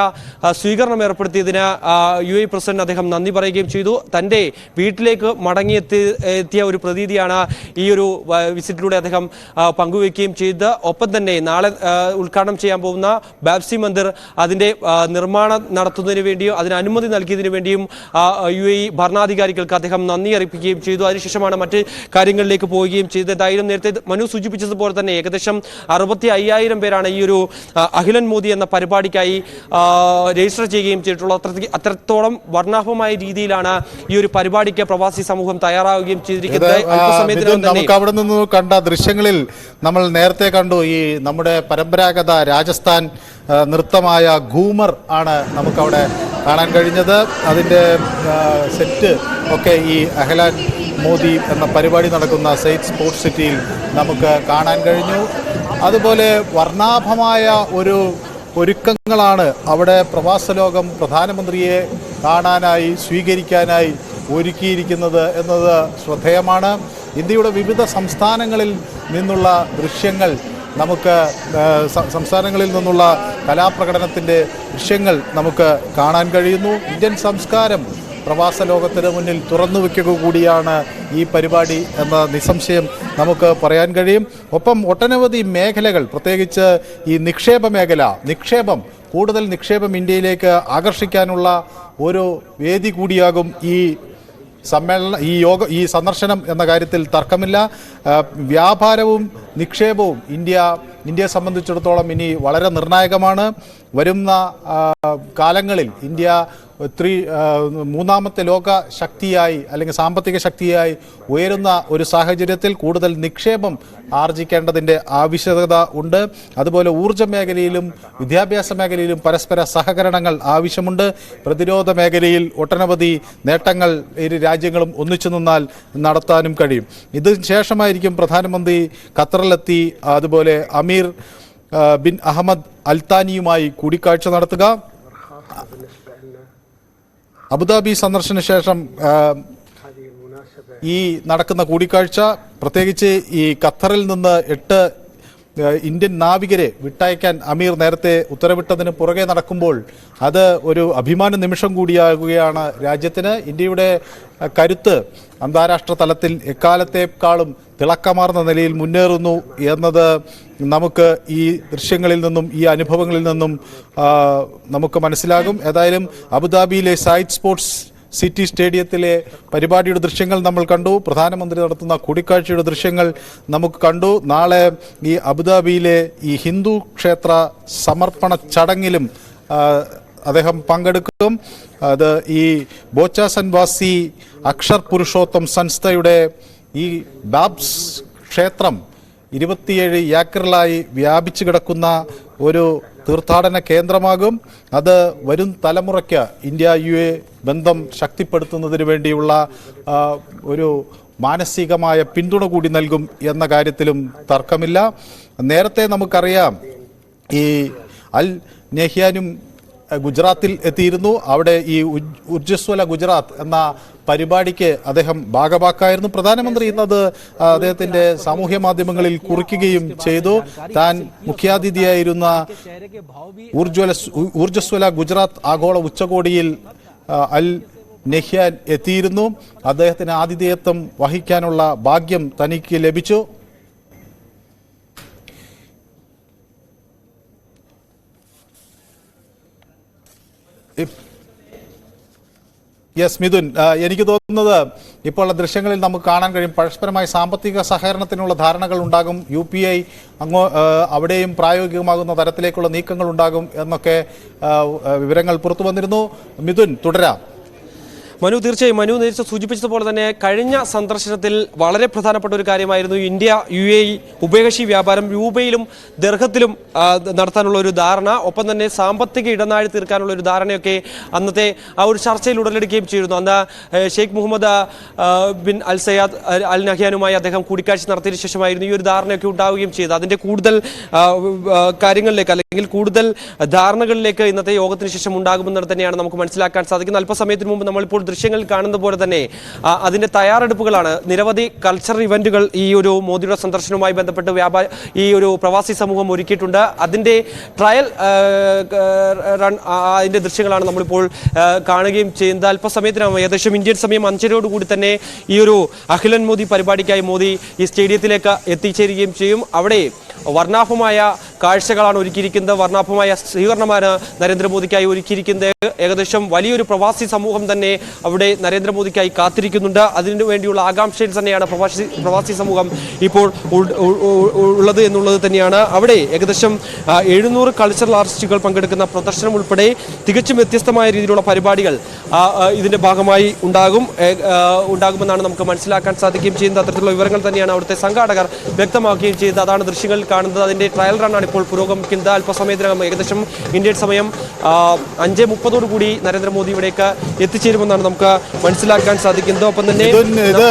സ്വീകരണം ഏർപ്പെടുത്തിയതിന് യുഎഇ പ്രസിഡന്റ് അദ്ദേഹം നന്ദി പറയുകയും ചെയ്തു. തന്റെ വീട്ടിലേക്ക് മടങ്ങിയെത്തിയ ഒരു പ്രതീതിയാണ് ഈ ഒരു വിസിറ്റിലൂടെ അദ്ദേഹം പങ്കുവയ്ക്കുകയും ചെയ്തത്. ഒപ്പം തന്നെ നാളെ ഉദ്ഘാടനം ചെയ്യാൻ പോകുന്ന ബാബ്സി മന്ദിർ അതിൻ്റെ നിർമ്മാണം നടത്തുന്നതിന് വേണ്ടിയും അതിന് അനുമതി നൽകിയതിനു വേണ്ടിയും UAE ഭരണാധികാരികൾക്ക് അദ്ദേഹം നന്ദി അറിയിക്കുകയും ചെയ്തു. അതിനുശേഷമാണ് മറ്റ് കാര്യങ്ങളിലേക്ക് പോവുകയും ചെയ്തത്. എന്തായാലും നേരത്തെ മനു സൂചിപ്പിച്ചതുപോലെ തന്നെ ഏകദേശം 65,000 പേരാണ് ഈ ഒരു അഖിലൻ മോദി എന്ന പരിപാടിക്കായി രജിസ്റ്റർ ചെയ്യുകയും ചെയ്തിട്ടുള്ളത്. അത്രത്തോളം വർണ്ണാഭമായ രീതിയിലാണ് ഈ ഒരു പരിപാടിക്ക് പ്രവാസി സമൂഹം തയ്യാറാവുകയും ചെയ്തിരിക്കുന്നത്. നമുക്ക് അവിടെ നിന്ന് കണ്ട ദൃശ്യങ്ങളിൽ നമ്മൾ നേരത്തെ കണ്ടു, ഈ നമ്മുടെ പരമ്പരാഗത രാജസ്ഥാൻ നൃത്തമായ ഘൂമർ ആണ് നമുക്കവിടെ കാണാൻ കഴിഞ്ഞത്. അതിൻ്റെ സെറ്റ് ഒക്കെ ഈ അഹ്ലാൻ മോദി എന്ന പരിപാടി നടക്കുന്ന സെയ്ദ് സ്പോർട്സ് സിറ്റിയിൽ നമുക്ക് കാണാൻ കഴിഞ്ഞു. അതുപോലെ വർണ്ണാഭമായ ഒരുക്കങ്ങളാണ് അവിടെ പ്രവാസ ലോകം പ്രധാനമന്ത്രിയെ കാണാനായി സ്വീകരിക്കാനായി ഒരുക്കിയിരിക്കുന്നത് എന്നത് ശ്രദ്ധേയമാണ്. ഇന്ത്യയുടെ വിവിധ സംസ്ഥാനങ്ങളിൽ നിന്നുള്ള ദൃശ്യങ്ങൾ നമുക്ക് സംസ്ഥാനങ്ങളിൽ നിന്നുള്ള കലാപ്രകടനത്തിൻ്റെ ദൃശ്യങ്ങൾ നമുക്ക് കാണാൻ കഴിയുന്നു. ഇന്ത്യൻ സംസ്കാരം പ്രവാസ ലോകത്തിന് മുന്നിൽ തുറന്നു വയ്ക്കുക കൂടിയാണ് ഈ പരിപാടി എന്ന നിസ്സംശയം നമുക്ക് പറയാൻ കഴിയും. ഒപ്പം ഒട്ടനവധി മേഖലകൾ, പ്രത്യേകിച്ച് ഈ നിക്ഷേപ മേഖല, കൂടുതൽ നിക്ഷേപം ഇന്ത്യയിലേക്ക് ആകർഷിക്കാനുള്ള ഒരു വേദി കൂടിയാകും ഈ സമ്മേളനം, ഈ സന്ദർശനം എന്ന കാര്യത്തിൽ തർക്കമില്ല. വ്യാപാരവും നിക്ഷേപവും ഇന്ത്യയെ സംബന്ധിച്ചിടത്തോളം ഇനി വളരെ നിർണായകമാണ്. വരുന്ന കാലങ്ങളിൽ ഇന്ത്യ മൂന്നാമത്തെ ലോക ശക്തിയായി അല്ലെങ്കിൽ സാമ്പത്തിക ശക്തിയായി ഉയരുന്ന ഒരു സാഹചര്യത്തിൽ കൂടുതൽ നിക്ഷേപം ആർജിക്കേണ്ടതിൻ്റെ ആവശ്യകത ഉണ്ട്. അതുപോലെ ഊർജ്ജ മേഖലയിലും വിദ്യാഭ്യാസ മേഖലയിലും പരസ്പര സഹകരണങ്ങൾ ആവശ്യമുണ്ട്. പ്രതിരോധ മേഖലയിൽ ഒട്ടനവധി നേട്ടങ്ങൾ ഇരു രാജ്യങ്ങളും ഒന്നിച്ചു നിന്നാൽ നടത്താനും കഴിയും. ഇതിന് ശേഷമായിരിക്കും പ്രധാനമന്ത്രി ഖത്തറിലെത്തി അതുപോലെ അമീർ ബിൻ അഹമ്മദ് അൽത്താനിയുമായി കൂടിക്കാഴ്ച നടത്തുക. അബുദാബി സന്ദർശന ശേഷം ഈ നടക്കുന്ന കൂടിക്കാഴ്ച, പ്രത്യേകിച്ച് ഈ ഖത്തറിൽ നിന്ന് 8 ഇന്ത്യൻ നാവികരെ വിട്ടയക്കാൻ അമീർ നേരത്തെ ഉത്തരവിട്ടതിന് പുറകെ നടക്കുമ്പോൾ അത് ഒരു അഭിമാന നിമിഷം കൂടിയാകുകയാണ് രാജ്യത്തിന്. ഇന്ത്യയുടെ കരുത്ത് അന്താരാഷ്ട്ര തലത്തിൽ എക്കാലത്തേക്കാളും തിളക്കമാർന്ന നിലയിൽ മുന്നേറുന്നു എന്നത് നമുക്ക് ഈ ദൃശ്യങ്ങളിൽ നിന്നും ഈ അനുഭവങ്ങളിൽ നിന്നും നമുക്ക് മനസ്സിലാകും. ഏതായാലും അബുദാബിയിലെ സയ്യിദ് സ്പോർട്സ് സിറ്റി സ്റ്റേഡിയത്തിലെ പരിപാടിയുടെ ദൃശ്യങ്ങൾ നമ്മൾ കണ്ടു. പ്രധാനമന്ത്രി നടത്തുന്ന കൂടിക്കാഴ്ചയുടെ ദൃശ്യങ്ങൾ നമുക്ക് കണ്ടു. നാളെ ഈ അബുദാബിയിലെ ഈ ഹിന്ദു ക്ഷേത്ര സമർപ്പണ ചടങ്ങിലും അദ്ദേഹം പങ്കെടുക്കും. അത് ഈ ബോച്ചാസൻവാസി അക്ഷർ പുരുഷോത്തം സംസ്ഥയുടെ ഈ ബാബ്സ് ക്ഷേത്രം 27 ഏക്കറിലായി വ്യാപിച്ചു കിടക്കുന്ന ഒരു തീർത്ഥാടന കേന്ദ്രമാകും. അത് വരും തലമുറയ്ക്ക് ഇന്ത്യ-UAE ബന്ധം ശക്തിപ്പെടുത്തുന്നതിന് വേണ്ടിയുള്ള ഒരു മാനസികമായ പിന്തുണ കൂടി നൽകും എന്ന കാര്യത്തിലും തർക്കമില്ല. നേരത്തെ നമുക്കറിയാം ഈ അൽ നെഹ്യാനും ഗുജറാത്തിൽ എത്തിയിരുന്നു. അവിടെ ഈ ഉർജ്ജസ്വല ഗുജറാത്ത് എന്ന പരിപാടിക്ക് അദ്ദേഹം ഭാഗവാക്കായിരുന്നു. പ്രധാനമന്ത്രി ഇന്നത് അദ്ദേഹത്തിന്റെ സാമൂഹ്യ മാധ്യമങ്ങളിൽ കുറിക്കുകയും ചെയ്തു. താൻ മുഖ്യാതിഥിയായിരുന്ന ഊർജ്ജസ്വല ഗുജറാത്ത് ആഗോള ഉച്ചകോടിയിൽ അൽ നെഹ്യാൻ എത്തിയിരുന്നു. അദ്ദേഹത്തിന് ആതിഥേയത്വം വഹിക്കാനുള്ള ഭാഗ്യം തനിക്ക് ലഭിച്ചു. യെസ് മിഥുൻ, എനിക്ക് തോന്നുന്നത് ഇപ്പോൾ ദൃശ്യങ്ങളിൽ നമുക്ക് കാണാൻ കഴിയും പരസ്പരമായി സാമ്പത്തിക സഹകരണത്തിനുള്ള ധാരണകൾ ഉണ്ടാകും. UPI അവിടെയും പ്രായോഗികമാകുന്ന തരത്തിലേക്കുള്ള നീക്കങ്ങൾ ഉണ്ടാകും എന്നൊക്കെ വിവരങ്ങൾ പുറത്തു വന്നിരുന്നു. മിഥുൻ, തുടരാം. മനു, തീർച്ചയായും മനു നേരത്തെ സൂചിപ്പിച്ചതുപോലെ തന്നെ കഴിഞ്ഞ സന്ദർശനത്തിൽ വളരെ പ്രധാനപ്പെട്ട ഒരു കാര്യമായിരുന്നു ഇന്ത്യ-UAE ഉഭയകക്ഷി വ്യാപാരം രൂപയിലും ദർഹത്തിലും നടത്താനുള്ള ഒരു ധാരണ, ഒപ്പം തന്നെ സാമ്പത്തിക ഇടനാഴി തീർക്കാനുള്ള ഒരു ധാരണയൊക്കെ അന്നത്തെ ആ ഒരു ചർച്ചയിൽ ഉടലെടുക്കുകയും ചെയ്തിരുന്നു. അന്ന് ഷെയ്ഖ് മുഹമ്മദ് ബിൻ അൽ സയാദ് അൽ നഹ്യാനുമായി അദ്ദേഹം കൂടിക്കാഴ്ച നടത്തിയതിനു ശേഷമായിരുന്നു ഈ ഒരു ധാരണയൊക്കെ ഉണ്ടാവുകയും ചെയ്തത്. അതിൻ്റെ കൂടുതൽ കാര്യങ്ങളിലേക്ക് അല്ലെങ്കിൽ കൂടുതൽ ധാരണകളിലേക്ക് ഇന്നത്തെ യോഗത്തിന് ശേഷം ഉണ്ടാകുമെന്ന് തന്നെയാണ് നമുക്ക് മനസ്സിലാക്കാൻ സാധിക്കുന്നത്. അല്പസമയത്തിന് മുമ്പ് നമ്മളിപ്പോൾ ദൃശ്യങ്ങൾ കാണുന്ന പോലെ തന്നെ അതിന്റെ തയ്യാറെടുപ്പുകളാണ്. നിരവധി കൾച്ചറൽ ഇവന്റുകൾ ഈ ഒരു മോദിയുടെ സന്ദർശനവുമായി ബന്ധപ്പെട്ട് ഈ ഒരു പ്രവാസി സമൂഹം ഒരുക്കിയിട്ടുണ്ട്. അതിന്റെ ട്രയൽ റൺ അതിന്റെ ദൃശ്യങ്ങളാണ് നമ്മളിപ്പോൾ കാണുകയും ചെയ്യുന്നത്. അല്പസമയത്തിനാകും ഏകദേശം ഇന്ത്യൻ സമയം 5:30 കൂടി തന്നെ ഈ ഒരു അഖിലൻ മോദി പരിപാടിക്കായി മോദി ഈ സ്റ്റേഡിയത്തിലേക്ക് എത്തിച്ചേരുകയും ചെയ്യും. അവിടെ വർണ്ണാഭമായ കാഴ്ചകളാണ് ഒരുക്കിയിരിക്കുന്നത്. വർണ്ണാഭമായ സ്വീകരണമാണ് നരേന്ദ്രമോദിക്കായി ഒരുക്കിയിരിക്കുന്നത്. ഏകദേശം വലിയൊരു പ്രവാസി സമൂഹം തന്നെ അവിടെ നരേന്ദ്രമോദിക്കായി കാത്തിരിക്കുന്നുണ്ട്. അതിനു വേണ്ടിയുള്ള ആകാംക്ഷയിൽ തന്നെയാണ് പ്രവാസി സമൂഹം ഇപ്പോൾ ഉള്ളത് എന്നുള്ളത് തന്നെയാണ്. അവിടെ ഏകദേശം 700 കൾച്ചറൽ ആർട്ടിസ്റ്റുകൾ പങ്കെടുക്കുന്ന പ്രദർശനം ഉൾപ്പെടെ തികച്ചും വ്യത്യസ്തമായ രീതിയിലുള്ള പരിപാടികൾ ഇതിന്റെ ഭാഗമായി ഉണ്ടാകുമെന്നാണ് നമുക്ക് മനസ്സിലാക്കാൻ സാധിക്കുകയും ചെയ്യുന്നത്. അത്തരത്തിലുള്ള വിവരങ്ങൾ തന്നെയാണ് അവിടുത്തെ സംഘാടകർ വ്യക്തമാക്കുകയും ചെയ്തത്. അതാണ് ദൃശ്യങ്ങളിൽ കാണുന്നത്. അതിന്റെ ട്രയൽ റണ്ണാണ് ഇപ്പോൾ പുരോഗമിക്കുന്നത്. അല്പസമയത്തിനകം ഏകദേശം ഇന്ത്യൻ സമയം 5:30 കൂടി നരേന്ദ്രമോദി ഇവിടേക്ക് എത്തിച്ചേരുമെന്നാണ് നമുക്ക് മനസ്സിലാക്കാൻ സാധിക്കുന്നത്. ഒപ്പം തന്നെ ഇത്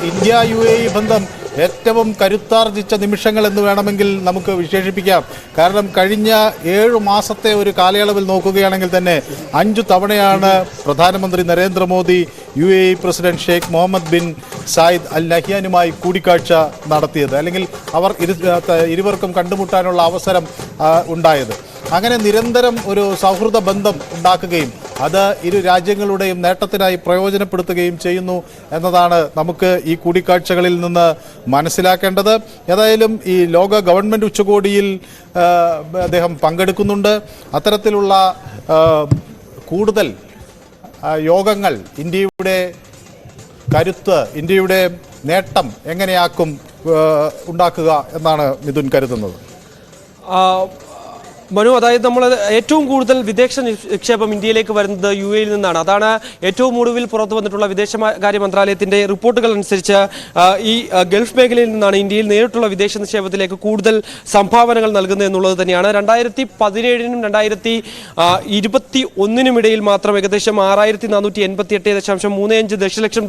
ഇന്ത്യ UAE ബന്ധം ഏറ്റവും കരുത്താർജിച്ച നിമിഷങ്ങൾ എന്ന് വേണമെങ്കിൽ നമുക്ക് വിശേഷിപ്പിക്കാം. കാരണം കഴിഞ്ഞ 7 മാസത്തെ ഒരു കാലയളവിൽ നോക്കുകയാണെങ്കിൽ തന്നെ 5 തവണയാണ് പ്രധാനമന്ത്രി Narendra Modi UAE president Sheikh Mohammed bin Zayed Al നഹ്യാനുമായി കൂടിക്കാഴ്ച നടത്തിയത്, അല്ലെങ്കിൽ അവർ ഇരുവർക്കും കണ്ടുമുട്ടാനുള്ള അവസരം ഉണ്ടായത്. അങ്ങനെ നിരന്തരം ഒരു സൗഹൃദ ബന്ധം ഉണ്ടാക്കുകയും അത് ഇരു രാജ്യങ്ങളുടെയും നേട്ടത്തിനായി പ്രയോജനപ്പെടുത്തുകയും ചെയ്യുന്നു എന്നതാണ് നമുക്ക് ഈ കൂടിക്കാഴ്ചകളിൽ നിന്ന് മനസ്സിലാക്കേണ്ടത്. ഏതായാലും ഈ ലോക ഗവൺമെൻറ് ഉച്ചകോടിയിൽ അദ്ദേഹം പങ്കെടുക്കുന്നുണ്ട്. അത്തരത്തിലുള്ള കൂടുതൽ യോഗങ്ങൾ ഇന്ത്യയുടെ കരുത്ത്, ഇന്ത്യയുടെ നേട്ടം എങ്ങനെയാക്കും ഉണ്ടാക്കുക എന്നാണ് മിഥുൻ കരുതുന്നത്. മനു, അതായത് നമ്മൾ ഏറ്റവും കൂടുതൽ വിദേശ നിക്ഷേപം ഇന്ത്യയിലേക്ക് വരുന്നത് UAE നിന്നാണ്. അതാണ് ഏറ്റവും ഒടുവിൽ പുറത്തു വന്നിട്ടുള്ള വിദേശകാര്യ മന്ത്രാലയത്തിന്റെ റിപ്പോർട്ടുകൾ അനുസരിച്ച് ഈ ഗൾഫ് മേഖലയിൽ നിന്നാണ് ഇന്ത്യയിൽ നേരിട്ടുള്ള വിദേശ നിക്ഷേപത്തിലേക്ക് കൂടുതൽ സംഭാവനകൾ നൽകുന്നത് എന്നുള്ളത് തന്നെയാണ്. 2017-നും 2021-നും ഇടയിൽ മാത്രം ഏകദേശം $6,488.35 ദശലക്ഷം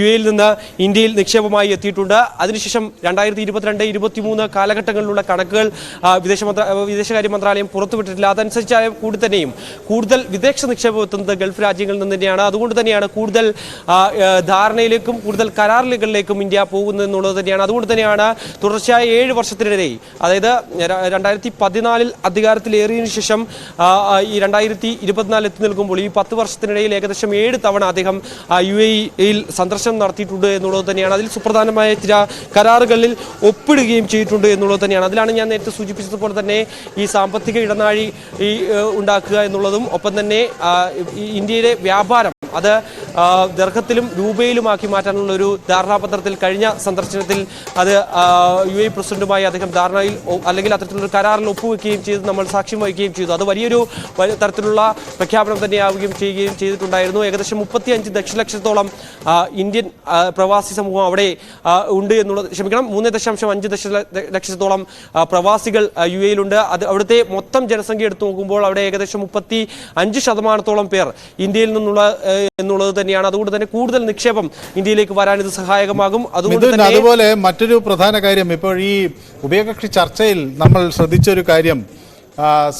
UAE-യിൽ നിന്ന് ഇന്ത്യയിൽ നിക്ഷേപമായി എത്തിയിട്ടുണ്ട്. അതിനുശേഷം 2022-23 കാലഘട്ടങ്ങളിലുള്ള കണക്കുകൾ വിദേശകാര്യ മന്ത്രാലയം പുറത്തുവിട്ടിട്ടില്ല. അതനുസരിച്ച് കൂടി തന്നെയും കൂടുതൽ വിദേശ നിക്ഷേപം എത്തുന്നത് ഗൾഫ് രാജ്യങ്ങളിൽ നിന്ന് തന്നെയാണ്. അതുകൊണ്ട് തന്നെയാണ് കൂടുതൽ ധാരണയിലേക്കും കൂടുതൽ കരാറുകളിലേക്കും ഇന്ത്യ പോകുന്നത് എന്നുള്ളത് തന്നെയാണ്. അതുകൊണ്ട് തന്നെയാണ് തുടർച്ചയായ 7 വർഷത്തിനിടെ, അതായത് 2014 അധികാരത്തിലേറിയതിനു ശേഷം ഈ 2024 എത്തി നിൽക്കുമ്പോൾ ഈ 10 വർഷത്തിനിടയിൽ ഏകദേശം 7 തവണ അദ്ദേഹം UAE-യിൽ സന്ദർശനം നടത്തിയിട്ടുണ്ട് എന്നുള്ളത് തന്നെയാണ്. അതിൽ സുപ്രധാനമായ ചില കരാറുകളിൽ ഒപ്പിടുകയും ചെയ്തിട്ടുണ്ട് എന്നുള്ളത് തന്നെയാണ്. അതിലാണ് ഞാൻ നേരത്തെ സൂചിപ്പിച്ചതുപോലെ തന്നെ ഈ സാമ്പത്തിക ഇടനാഴി ഉണ്ടാക്കുക എന്നുള്ളതും ഒപ്പം തന്നെ ഇന്ത്യയുടെ വ്യാപാരം അത് ദർഹത്തിലും രൂപയിലുമാക്കി മാറ്റാനുള്ള ഒരു ധാരണാപത്രത്തിൽ കഴിഞ്ഞ സന്ദർശനത്തിൽ അത് UAE പ്രസിഡന്റുമായി അദ്ദേഹം ധാരണയിൽ അല്ലെങ്കിൽ അത്തരത്തിലുള്ള കരാറിൽ ഒപ്പുവെക്കുകയും ചെയ്ത് നമ്മൾ സാക്ഷ്യം വഹിക്കുകയും ചെയ്തു. അത് വലിയൊരു തരത്തിലുള്ള പ്രഖ്യാപനം തന്നെയാവുകയും ചെയ്തിട്ടുണ്ടായിരുന്നു. ഏകദേശം 35 ദശലക്ഷത്തോളം ഇന്ത്യൻ പ്രവാസി സമൂഹം അവിടെ ഉണ്ട് എന്നുള്ളത്, 3.5 ദശലക്ഷത്തോളം പ്രവാസികൾ UAE-യിലുണ്ട്. അത് അവിടുത്തെ മൊത്തം ജനസംഖ്യ എടുത്തു നോക്കുമ്പോൾ അവിടെ ഏകദേശം 35% പേർ ഇന്ത്യയിൽ നിന്നുള്ള എന്നുള്ളത് തന്നെയാണ്. അതുകൊണ്ട് തന്നെ കൂടുതൽ നിക്ഷേപം ഇന്ത്യയിലേക്ക് വരാൻ ഇത് സഹായകമാകും. അതുപോലെ മറ്റൊരു പ്രധാന കാര്യം, ഇപ്പോൾ ഈ ഉഭയകക്ഷി ചർച്ചയിൽ നമ്മൾ ശ്രദ്ധിച്ചൊരു കാര്യം,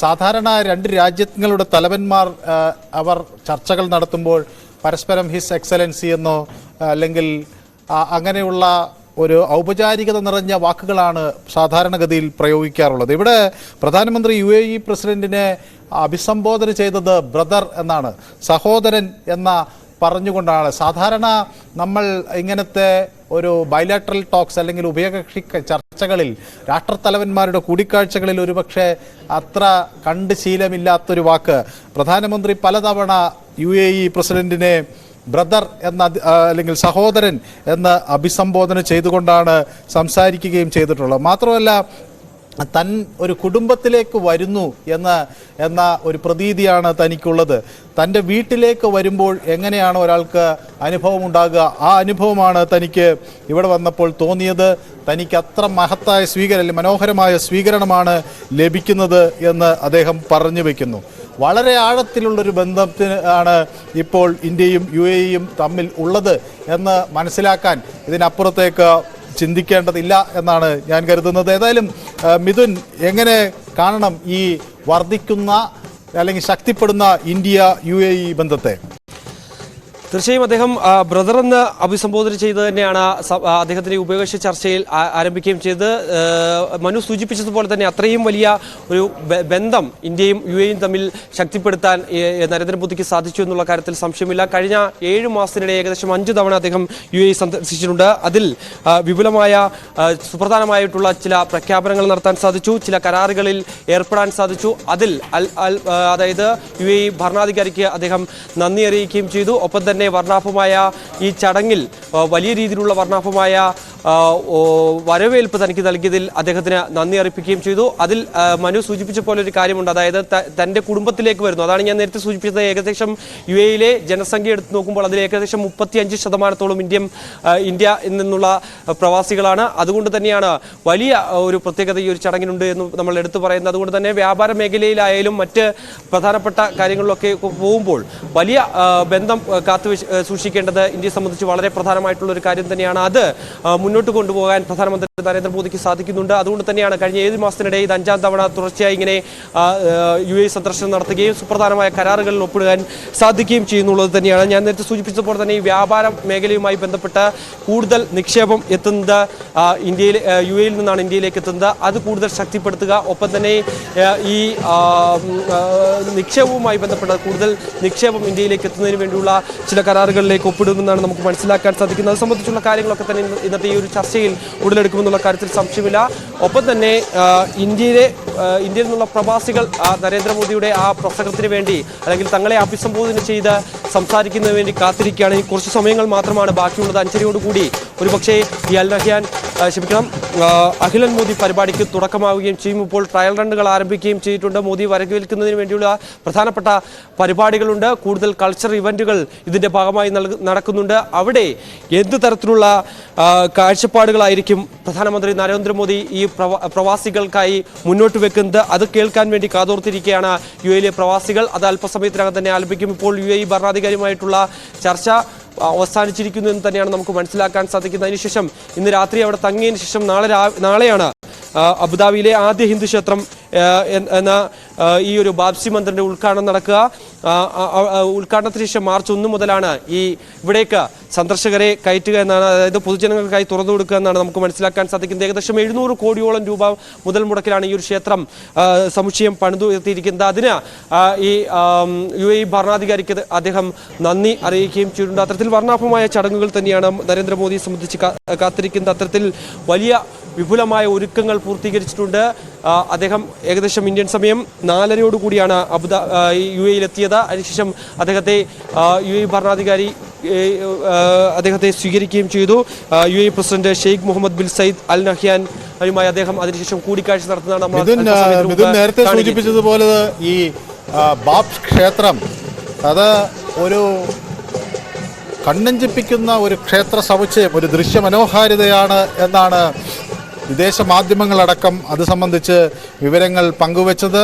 സാധാരണ 2 രാജ്യങ്ങളുടെ തലവന്മാർ അവർ ചർച്ചകൾ നടത്തുമ്പോൾ പരസ്പരം ഹിസ് എക്സലൻസി എന്നോ അല്ലെങ്കിൽ അങ്ങനെയുള്ള ഒരു ഔപചാരികത നിറഞ്ഞ വാക്കുകളാണ് സാധാരണഗതിയിൽ പ്രയോഗിക്കാറുള്ളത്. ഇവിടെ പ്രധാനമന്ത്രി UAE പ്രസിഡന്റിനെ അഭിസംബോധന ചെയ്തത് ബ്രദർ എന്നാണ്, സഹോദരൻ എന്ന പറഞ്ഞുകൊണ്ടാണ്. സാധാരണ നമ്മൾ ഇങ്ങനത്തെ ഒരു ബൈലാറ്ററൽ ടോക്സ് അല്ലെങ്കിൽ ഉഭയകക്ഷി ചർച്ചകളിൽ രാഷ്ട്രത്തലവന്മാരുടെ കൂടിക്കാഴ്ചകളിൽ ഒരുപക്ഷെ അത്ര കണ്ട് ശീലമില്ലാത്തൊരു വാക്ക് പ്രധാനമന്ത്രി പലതവണ UAE പ്രസിഡന്റിനെ ബ്രദർ എന്ന അല്ലെങ്കിൽ സഹോദരൻ എന്ന് അഭിസംബോധന ചെയ്തുകൊണ്ടാണ് സംസാരിക്കുകയും ചെയ്തിട്ടുള്ളത്. മാത്രമല്ല തൻ ഒരു കുടുംബത്തിലേക്ക് വരുന്നു എന്ന ഒരു പ്രതീതിയാണ് തനിക്കുള്ളത്. തൻ്റെ വീട്ടിലേക്ക് വരുമ്പോൾ എങ്ങനെയാണ് ഒരാൾക്ക് അനുഭവം ഉണ്ടാകുക, ആ അനുഭവമാണ് തനിക്ക് ഇവിടെ വന്നപ്പോൾ തോന്നിയത്. തനിക്ക് അത്ര മഹത്തായ മനോഹരമായ സ്വീകരണമാണ് ലഭിക്കുന്നത് എന്ന് അദ്ദേഹം പറഞ്ഞു വയ്ക്കുന്നു. വളരെ ആഴത്തിലുള്ളൊരു ബന്ധത്തിനാണ് ഇപ്പോൾ ഇന്ത്യയും UAE-യും തമ്മിൽ ഉള്ളത് എന്ന് മനസ്സിലാക്കാൻ ഇതിനപ്പുറത്തേക്ക് ചിന്തിക്കേണ്ടതില്ല എന്നാണ് ഞാൻ കരുതുന്നത്. ഏതായാലും മിഥുൻ, എങ്ങനെ കാണണം ഈ വർദ്ധിക്കുന്ന അല്ലെങ്കിൽ ശക്തിപ്പെടുന്ന ഇന്ത്യ UAE ബന്ധത്തെ? തീർച്ചയായും അദ്ദേഹം ബ്രദർ എന്ന് അഭിസംബോധന ചെയ്ത് തന്നെയാണ് അദ്ദേഹത്തിന്റെ ഉഭയകക്ഷി ചർച്ചയിൽ ആരംഭിക്കുകയും ചെയ്ത്. മനു സൂചിപ്പിച്ചതുപോലെ തന്നെ അത്രയും വലിയ ഒരു ബന്ധം ഇന്ത്യയും യു എയും തമ്മിൽ ശക്തിപ്പെടുത്താൻ നരേന്ദ്രമോദിക്ക് സാധിച്ചു എന്നുള്ള കാര്യത്തിൽ സംശയമില്ല. കഴിഞ്ഞ 7 മാസത്തിനിടെ ഏകദേശം 5 തവണ അദ്ദേഹം യു എ സന്ദർശിച്ചിട്ടുണ്ട്. അതിൽ വിപുലമായ സുപ്രധാനമായിട്ടുള്ള ചില പ്രഖ്യാപനങ്ങൾ നടത്താൻ സാധിച്ചു, ചില കരാറുകളിൽ ഏർപ്പെടാൻ സാധിച്ചു. അതിൽ അതായത് യു എ ഭരണാധികാരിക്ക് അദ്ദേഹം നന്ദി അറിയിക്കുകയും ചെയ്തു. ഒപ്പം തന്നെ വർണ്ണാഭമായ ഈ ചടങ്ങിൽ വലിയ രീതിയിലുള്ള വർണ്ണാഭമായ വരവേൽപ്പ് തനിക്ക് നൽകിയതിൽ അദ്ദേഹത്തിന് നന്ദി അറിയിക്കുകയും ചെയ്തു. അതിൽ മനു സൂചിപ്പിച്ച പോലെ ഒരു കാര്യമുണ്ട്, അതായത് തൻ്റെ കുടുംബത്തിലേക്ക് വരുന്നു. അതാണ് ഞാൻ നേരത്തെ സൂചിപ്പിച്ചത്. ഏകദേശം യു എയിലെ ജനസംഖ്യ എടുത്തു നോക്കുമ്പോൾ അതിൽ ഏകദേശം 35% ഇന്ത്യയിൽ നിന്നുള്ള പ്രവാസികളാണ്. അതുകൊണ്ട് തന്നെയാണ് വലിയ ഒരു പ്രത്യേകത ഈ ഒരു ചടങ്ങിനുണ്ട് എന്ന് നമ്മൾ എടുത്തു പറയുന്നത്. അതുകൊണ്ട് തന്നെ വ്യാപാര മേഖലയിലായാലും മറ്റ് പ്രധാനപ്പെട്ട കാര്യങ്ങളിലൊക്കെ പോകുമ്പോൾ വലിയ ബന്ധം കാത്തു സൂക്ഷിക്കേണ്ടത് ഇന്ത്യയെ സംബന്ധിച്ച് വളരെ പ്രധാനമായിട്ടുള്ള ഒരു കാര്യം തന്നെയാണ്. അത് മുന്നോട്ട് കൊണ്ടുപോകാൻ പ്രധാനമന്ത്രി നരേന്ദ്രമോദിക്ക് സാധിക്കുന്നുണ്ട്. അതുകൊണ്ട് തന്നെയാണ് കഴിഞ്ഞ 7 മാസത്തിനിടെ ഇത് 5ാം തവണ തുടർച്ചയായി ഇങ്ങനെ യു എ സന്ദർശനം നടത്തുകയും സുപ്രധാനമായ കരാറുകളിൽ ഒപ്പിടുവാൻ സാധിക്കുകയും ചെയ്യുന്നുള്ളത് തന്നെയാണ്. ഞാൻ നേരത്തെ സൂചിപ്പിച്ചതുപോലെ തന്നെ ഈ വ്യാപാര മേഖലയുമായി ബന്ധപ്പെട്ട് കൂടുതൽ നിക്ഷേപം എത്തുന്നത് യു എയിൽ നിന്നാണ് ഇന്ത്യയിലേക്ക് എത്തുന്നത്. അത് കൂടുതൽ ശക്തിപ്പെടുത്തുക, ഒപ്പം തന്നെ ഈ നിക്ഷേപവുമായി ബന്ധപ്പെട്ട കൂടുതൽ നിക്ഷേപം ഇന്ത്യയിലേക്ക് എത്തുന്നതിന് വേണ്ടിയുള്ള ചില കരാറുകളിലേക്ക് ഒപ്പിടുമെന്നാണ് നമുക്ക് മനസ്സിലാക്കാൻ സാധിക്കുന്നത്. അത് സംബന്ധിച്ചുള്ള കാര്യങ്ങളൊക്കെ തന്നെ ഇന്നത്തെ ഈ ഒരു ചർച്ചയിൽ ഉടലെടുക്കുമെന്നുള്ള കാര്യത്തിൽ സംശയമില്ല. ഒപ്പം തന്നെ ഇന്ത്യയിൽ നിന്നുള്ള പ്രവാസികൾ നരേന്ദ്രമോദിയുടെ ആ പ്രസംഗത്തിന് വേണ്ടി അല്ലെങ്കിൽ തങ്ങളെ അഭിസംബോധന ചെയ്ത് സംസാരിക്കുന്നതിന് വേണ്ടി കാത്തിരിക്കുകയാണ്. ഈ കുറച്ച് സമയങ്ങൾ മാത്രമാണ് ബാക്കിയുള്ളത്. 5:30യോടുകൂടി ഒരുപക്ഷേ ഈ അഖിലൻ മോദി പരിപാടിക്ക് തുടക്കമാവുകയും ചെയ്യും. ഇപ്പോൾ ട്രയൽ റണ്ണുകൾ ആരംഭിക്കുകയും ചെയ്തിട്ടുണ്ട്. മോദി വരവേൽക്കുന്നതിന് വേണ്ടിയുള്ള പ്രധാനപ്പെട്ട പരിപാടികളുണ്ട്. കൂടുതൽ കൾച്ചർ ഇവന്റുകൾ ഇതിന്റെ ഭാഗമായി നടക്കുന്നുണ്ട്. അവിടെ എന്ത് തരത്തിലുള്ള കാഴ്ചപ്പാടുകളായിരിക്കും പ്രധാനമന്ത്രി നരേന്ദ്രമോദി ഈ പ്രവാസികൾക്കായി മുന്നോട്ട് വെക്കുന്നത്, അത് കേൾക്കാൻ വേണ്ടി കാതോർത്തിരിക്കുകയാണ് യു എയിലെ പ്രവാസികൾ. അത് അല്പസമയത്തിനകം തന്നെ ആരംഭിക്കും. ഇപ്പോൾ യു എ ഭരണാധികാരിയുമായിട്ടുള്ള ചർച്ച അവസാനിച്ചിരിക്കുന്നു എന്ന് തന്നെയാണ് നമുക്ക് മനസ്സിലാക്കാൻ സാധിക്കുന്നത്. അതിനുശേഷം ഇന്ന് രാത്രി അവിടെ തങ്ങിയതിനു ശേഷം നാളെയാണ് അബുദാബിയിലെ ആദ്യ ഹിന്ദു ക്ഷേത്രം എന്ന ഈ ഒരു ബാബ്സി മന്ദിറിന്റെ ഉദ്ഘാടനം നടക്കുക. ഉദ്ഘാടനത്തിന് ശേഷം മാർച്ച് 1 മുതലാണ് ഇവിടേക്ക് സന്ദർശകരെ കയറ്റുക എന്നാണ്, അതായത് പൊതുജനങ്ങൾക്കായി തുറന്നു കൊടുക്കുക എന്നാണ് നമുക്ക് മനസ്സിലാക്കാൻ സാധിക്കുന്നത്. ഏകദേശം 700 കോടിയോളം രൂപ മുതൽ മുടക്കിലാണ് ഈ ഒരു ക്ഷേത്രം സമുച്ചയം പണിതുയർത്തിയിരിക്കുന്നത്. അതിന് ഈ യു എ ഭരണാധികാരിക്ക് അദ്ദേഹം നന്ദി അറിയിക്കുകയും ചെയ്തിട്ടുണ്ട്. അത്തരത്തിൽ വർണ്ണാഭമായ ചടങ്ങുകൾ തന്നെയാണ് നരേന്ദ്രമോദിയെ സംബന്ധിച്ച് കാത്തിരിക്കുന്നത്. അത്തരത്തിൽ വലിയ വിപുലമായ ഒരുക്കങ്ങൾ പൂർത്തീകരിച്ചിട്ടുണ്ട്. അദ്ദേഹം ഏകദേശം ഇന്ത്യൻ സമയം 4:30 യു എയിലെത്തിയത്. അതിനുശേഷം അദ്ദേഹത്തെ യു എ ഭരണാധികാരി അദ്ദേഹത്തെ സ്വീകരിക്കുകയും ചെയ്തു. U A president Sheikh Mohammed bin Zayed Al നഹ്യാനുമായി അദ്ദേഹം അതിനുശേഷം കൂടിക്കാഴ്ച നടത്തുന്നതാണ്. നേരത്തെ സൂചിപ്പിച്ചതുപോലെ ഈ ബാബ്സ് ക്ഷേത്രം അത് ഒരു കണ്ണഞ്ചിപ്പിക്കുന്ന ഒരു ക്ഷേത്ര സമുച്ചയം, ഒരു ദൃശ്യമനോഹാരിതയാണ് എന്നാണ് വിദേശ മാധ്യമങ്ങളടക്കം അത് സംബന്ധിച്ച് വിവരങ്ങൾ പങ്കുവച്ചത്.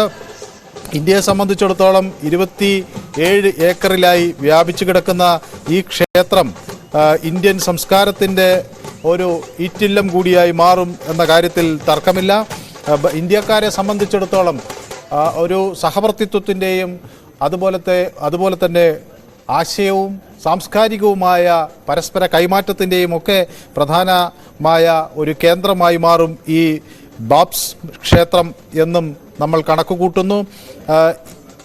ഇന്ത്യയെ സംബന്ധിച്ചിടത്തോളം 27 ഏക്കറിലായി വ്യാപിച്ചു കിടക്കുന്ന ഈ ക്ഷേത്രം ഇന്ത്യൻ സംസ്കാരത്തിൻ്റെ ഒരു ഈറ്റില്ലം കൂടിയായി മാറും എന്ന കാര്യത്തിൽ തർക്കമില്ല. ഇന്ത്യക്കാരെ സംബന്ധിച്ചിടത്തോളം ഒരു സഹവർത്തിത്വത്തിൻ്റെയും അതുപോലെ തന്നെ ആശയവും സാംസ്കാരികവുമായ പരസ്പര കൈമാറ്റത്തിൻ്റെയും ഒക്കെ പ്രധാനമായ ഒരു കേന്ദ്രമായി മാറും ഈ ബാബ്സ് ക്ഷേത്രം എന്നും നമ്മൾ കണക്കുകൂട്ടുന്നു.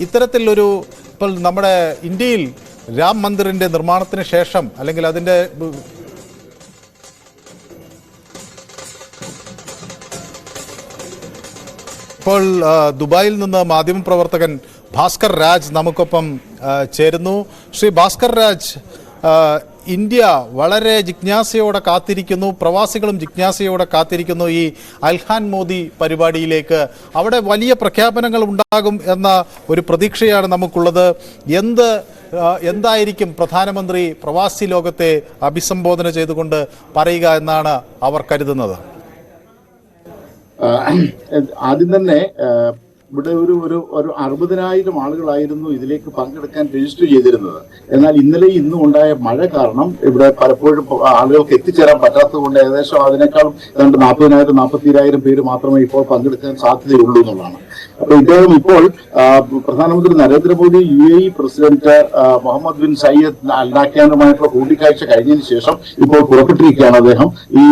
ഇത്തരത്തിലൊരു ഇപ്പോൾ നമ്മുടെ ഇന്ത്യയിൽ രാം മന്ദിറിൻ്റെ നിർമ്മാണത്തിന് ശേഷം അല്ലെങ്കിൽ അതിൻ്റെ ഇപ്പോൾ ദുബായിൽ നിന്ന് മാധ്യമപ്രവർത്തകൻ ഭാസ്കർ രാജ് നമുക്കൊപ്പം ചേരുന്നു. ശ്രീ ഭാസ്കർ രാജ്, ഇന്ത്യ വളരെ ജിജ്ഞാസയോടെ കാത്തിരിക്കുന്നു, പ്രവാസികളും ജിജ്ഞാസയോടെ കാത്തിരിക്കുന്നു ഈ അൽഹാൻ മോദി പരിപാടിയിലേക്ക്. അവിടെ വലിയ പ്രഖ്യാപനങ്ങൾ ഉണ്ടാകും എന്ന ഒരു പ്രതീക്ഷയാണ് നമുക്കുള്ളത്. എന്തായിരിക്കും പ്രധാനമന്ത്രി പ്രവാസി ലോകത്തെ അഭിസംബോധന ചെയ്തുകൊണ്ട് പറയുക എന്നാണ് അവർ കരുതുന്നത്? ആദ്യം തന്നെ ഇവിടെ ഒരു 60,000 ആളുകളായിരുന്നു ഇതിലേക്ക് പങ്കെടുക്കാൻ രജിസ്റ്റർ ചെയ്തിരുന്നത്. എന്നാൽ ഇന്നലെ ഇന്നും ഉണ്ടായ മഴ കാരണം ഇവിടെ പലപ്പോഴും ആളുകൾക്ക് എത്തിച്ചേരാൻ പറ്റാത്തത് കൊണ്ട് ഏകദേശം അതിനേക്കാളും ഏതാണ്ട് 40,000-42,000 പേര് മാത്രമേ ഇപ്പോൾ പങ്കെടുക്കാൻ സാധ്യതയുള്ളൂ എന്നുള്ളതാണ്. അപ്പൊ ഇദ്ദേഹം ഇപ്പോൾ പ്രധാനമന്ത്രി Narendra Modi UAE president Mohammed bin Zayed Al നഹ്യാനുമായിട്ടുള്ള കൂടിക്കാഴ്ച കഴിഞ്ഞതിന് ശേഷം ഇപ്പോൾ പുറപ്പെട്ടിരിക്കുകയാണ് അദ്ദേഹം. ഈ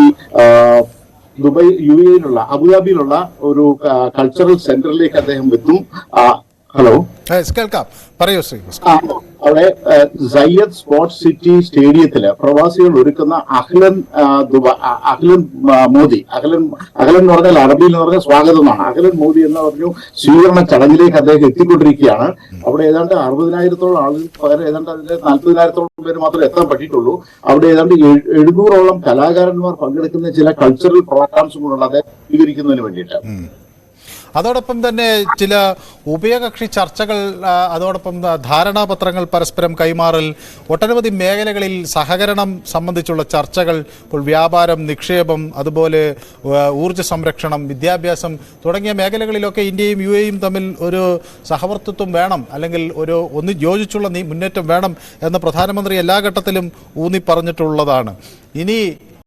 ദുബായ് UAE-യിലുള്ള അബുദാബിയിലുള്ള ഒരു കൾച്ചറൽ സെന്ററിലേക്ക് അദ്ദേഹം എത്തും. ഹലോ, കേൾക്കാം, പറയൂ ശ്രീ. അവിടെ സയ്യദ് സ്പോർട്സ് സിറ്റി സ്റ്റേഡിയത്തില് പ്രവാസികൾ ഒരുക്കുന്ന അഹ്ലൻ മോദി, അഹ്ലൻ എന്ന് പറഞ്ഞാൽ അറബിയിൽ എന്ന് പറഞ്ഞാൽ സ്വാഗതം എന്നാണ്. അഹ്ലൻ മോദി എന്ന് പറഞ്ഞു സ്വീകരണ ചടങ്ങിലേക്ക് അദ്ദേഹം എത്തിക്കൊണ്ടിരിക്കുകയാണ്. അവിടെ ഏതാണ്ട് 60,000-ഓളം ആളുകൾക്ക് പകരം ഏതാണ്ട് അതിന്റെ 40,000-ഓളം പേര് മാത്രമേ എത്താൻ പറ്റിയിട്ടുള്ളൂ. അവിടെ ഏതാണ്ട് 700-ഓളം കലാകാരന്മാർ പങ്കെടുക്കുന്ന ചില കൾച്ചറൽ പ്രോഗ്രാംസും കൂടെ അദ്ദേഹം സ്വീകരിക്കുന്നതിന് വേണ്ടിയിട്ട്. അതോടൊപ്പം തന്നെ ചില ഉഭയകക്ഷി ചർച്ചകൾ, അതോടൊപ്പം ധാരണാപത്രങ്ങൾ പരസ്പരം കൈമാറൽ, ഒട്ടനവധി മേഖലകളിൽ സഹകരണം സംബന്ധിച്ചുള്ള ചർച്ചകൾ, ഇപ്പോൾ വ്യാപാരം, നിക്ഷേപം, അതുപോലെ ഊർജ്ജ സംരക്ഷണം, വിദ്യാഭ്യാസം തുടങ്ങിയ മേഖലകളിലൊക്കെ ഇന്ത്യയും UAE-യും തമ്മിൽ ഒരു സഹവർത്തിത്വം വേണം, അല്ലെങ്കിൽ ഒന്ന് യോജിച്ചുള്ള മുന്നേറ്റം വേണം എന്ന് പ്രധാനമന്ത്രി എല്ലാ ഘട്ടത്തിലും ഊന്നി പറഞ്ഞിട്ടുള്ളതാണ്. ഇനി